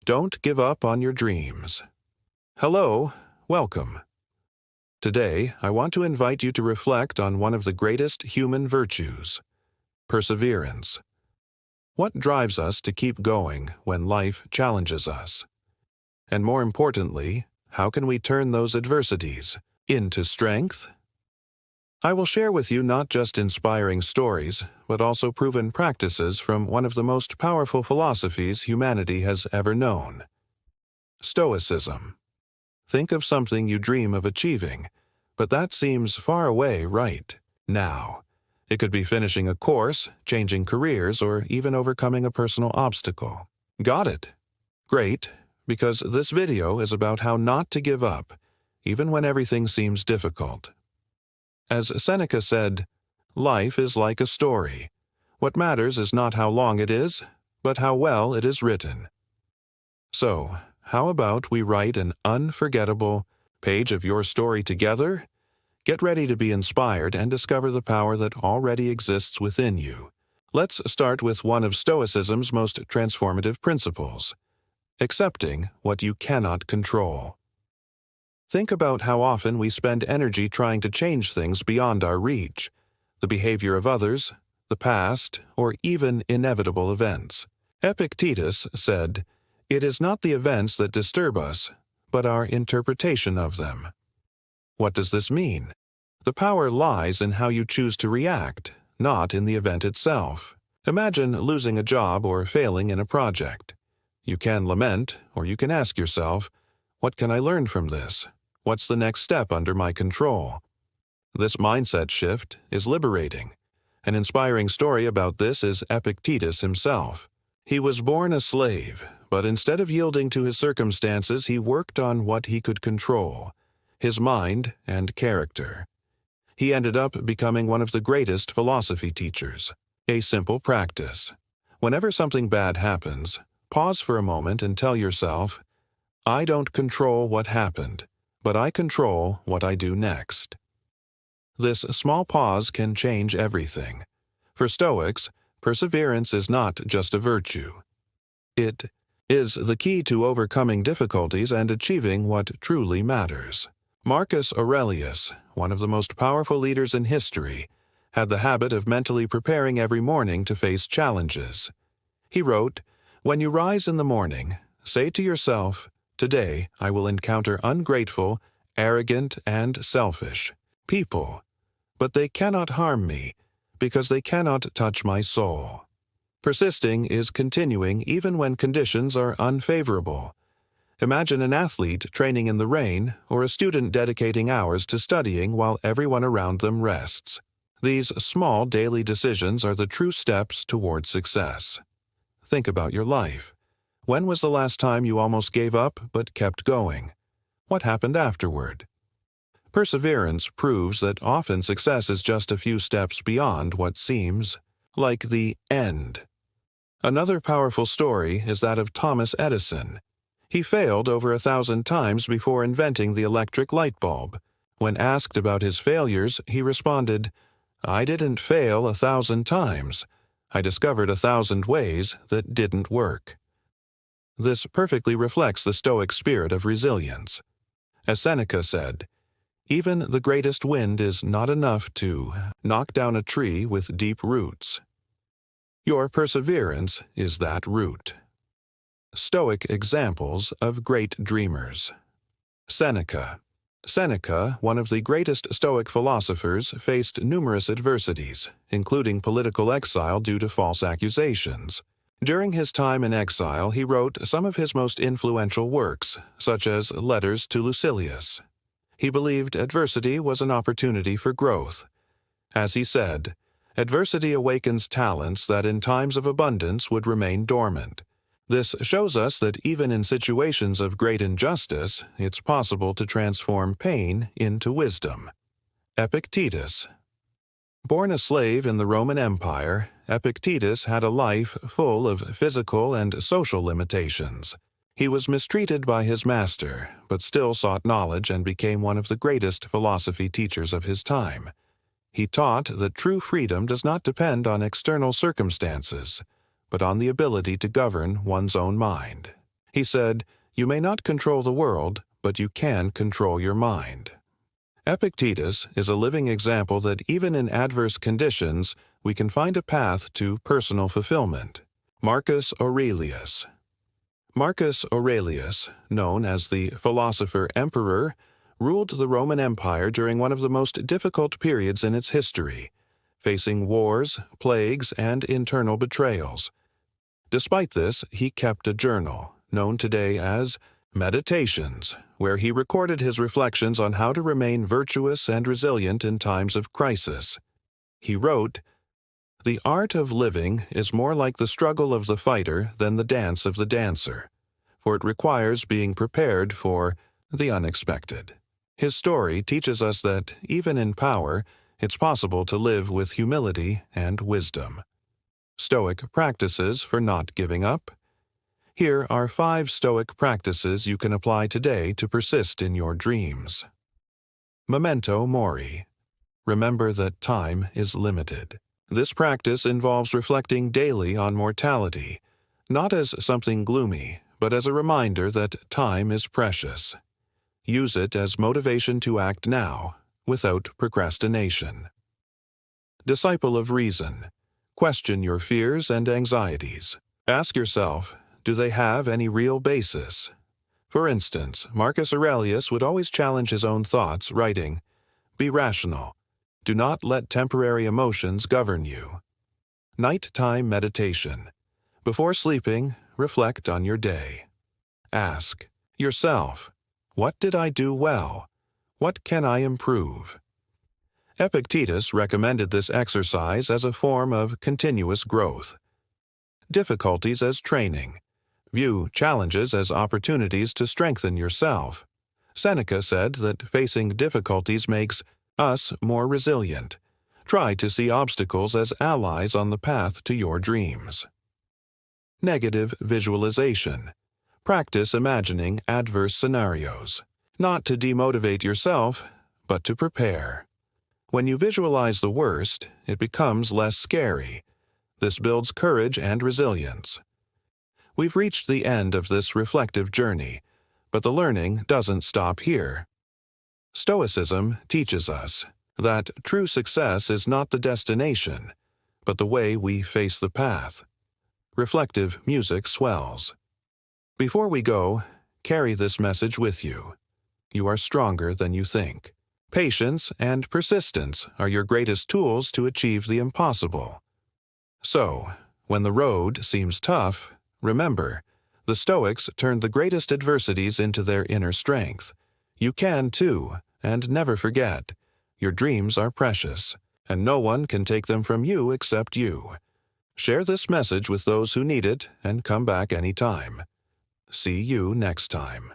Don't give up on your dreams. Hello, welcome. Today, I want to invite you to reflect on one of the greatest human virtues, perseverance. What drives us to keep going when life challenges us? And more importantly, how can we turn those adversities into strength? I will share with you not just inspiring stories, but also proven practices from one of the most powerful philosophies humanity has ever known. Stoicism. Think of something you dream of achieving, but that seems far away right now. It could be finishing a course, changing careers, or even overcoming a personal obstacle. Got it? Great, because this video is about how not to give up, even when everything seems difficult. As Seneca said, life is like a story. What matters is not how long it is, but how well it is written. So, how about we write an unforgettable page of your story together? Get ready to be inspired and discover the power that already exists within you. Let's start with one of Stoicism's most transformative principles: accepting what you cannot control. Think about how often we spend energy trying to change things beyond our reach, the behavior of others, the past, or even inevitable events. Epictetus said, "It is not the events that disturb us, but our interpretation of them." What does this mean? The power lies in how you choose to react, not in the event itself. Imagine losing a job or failing in a project. You can lament, or you can ask yourself, what can I learn from this? What's the next step under my control? This mindset shift is liberating. An inspiring story about this is Epictetus himself. He was born a slave, but instead of yielding to his circumstances, he worked on what he could control: his mind and character. He ended up becoming one of the greatest philosophy teachers. A simple practice. Whenever something bad happens, pause for a moment and tell yourself, I don't control what happened, but I control what I do next. This small pause can change everything. For Stoics, perseverance is not just a virtue. It is the key to overcoming difficulties and achieving what truly matters. Marcus Aurelius, one of the most powerful leaders in history, had the habit of mentally preparing every morning to face challenges. He wrote, "When you rise in the morning, say to yourself, 'Today I will encounter ungrateful, arrogant, and selfish people, but they cannot harm me because they cannot touch my soul.'" Persisting is continuing even when conditions are unfavorable. Imagine an athlete training in the rain or a student dedicating hours to studying while everyone around them rests. These small daily decisions are the true steps toward success. Think about your life. When was the last time you almost gave up but kept going? What happened afterward? Perseverance proves that often success is just a few steps beyond what seems like the end. Another powerful story is that of Thomas Edison. He failed over 1,000 times before inventing the electric light bulb. When asked about his failures, he responded, "I didn't fail 1,000 times. I discovered 1,000 ways that didn't work." This perfectly reflects the Stoic spirit of resilience. As Seneca said, "Even the greatest wind is not enough to knock down a tree with deep roots." Your perseverance is that root. Stoic examples of great dreamers. Seneca. Seneca, one of the greatest Stoic philosophers, faced numerous adversities, including political exile due to false accusations. During his time in exile, he wrote some of his most influential works, such as Letters to Lucilius. He believed adversity was an opportunity for growth. As he said, "Adversity awakens talents that in times of abundance would remain dormant." This shows us that even in situations of great injustice, it's possible to transform pain into wisdom. Epictetus. Born a slave in the Roman Empire, Epictetus had a life full of physical and social limitations. He was mistreated by his master, but still sought knowledge and became one of the greatest philosophy teachers of his time. He taught that true freedom does not depend on external circumstances, but on the ability to govern one's own mind. He said, "You may not control the world, but you can control your mind." Epictetus is a living example that even in adverse conditions, we can find a path to personal fulfillment. Marcus Aurelius. Marcus Aurelius, known as the philosopher emperor, ruled the Roman Empire during one of the most difficult periods in its history, facing wars, plagues, and internal betrayals. Despite this, he kept a journal, known today as Meditations, where he recorded his reflections on how to remain virtuous and resilient in times of crisis. He wrote, "The art of living is more like the struggle of the fighter than the dance of the dancer, for it requires being prepared for the unexpected." His story teaches us that, even in power, it's possible to live with humility and wisdom. Stoic practices for not giving up. Here are 5 Stoic practices you can apply today to persist in your dreams. Memento mori. Remember that time is limited. This practice involves reflecting daily on mortality, not as something gloomy, but as a reminder that time is precious. Use it as motivation to act now, without procrastination. Disciple of reason. Question your fears and anxieties. Ask yourself, do they have any real basis? For instance, Marcus Aurelius would always challenge his own thoughts, writing, "Be rational. Do not let temporary emotions govern you." Nighttime meditation. Before sleeping, reflect on your day. Ask yourself, what did I do well? What can I improve? Epictetus recommended this exercise as a form of continuous growth. Difficulties as training. View challenges as opportunities to strengthen yourself. Seneca said that facing difficulties makes us more resilient. Try to see obstacles as allies on the path to your dreams. Negative visualization. Practice imagining adverse scenarios, not to demotivate yourself, but to prepare. When you visualize the worst, it becomes less scary. This builds courage and resilience. We've reached the end of this reflective journey, but the learning doesn't stop here. Stoicism teaches us that true success is not the destination, but the way we face the path. Reflective music swells. Before we go, carry this message with you. You are stronger than you think. Patience and persistence are your greatest tools to achieve the impossible. So, when the road seems tough, remember, the Stoics turned the greatest adversities into their inner strength. You can too, and never forget, your dreams are precious, and no one can take them from you except you. Share this message with those who need it and come back anytime. See you next time.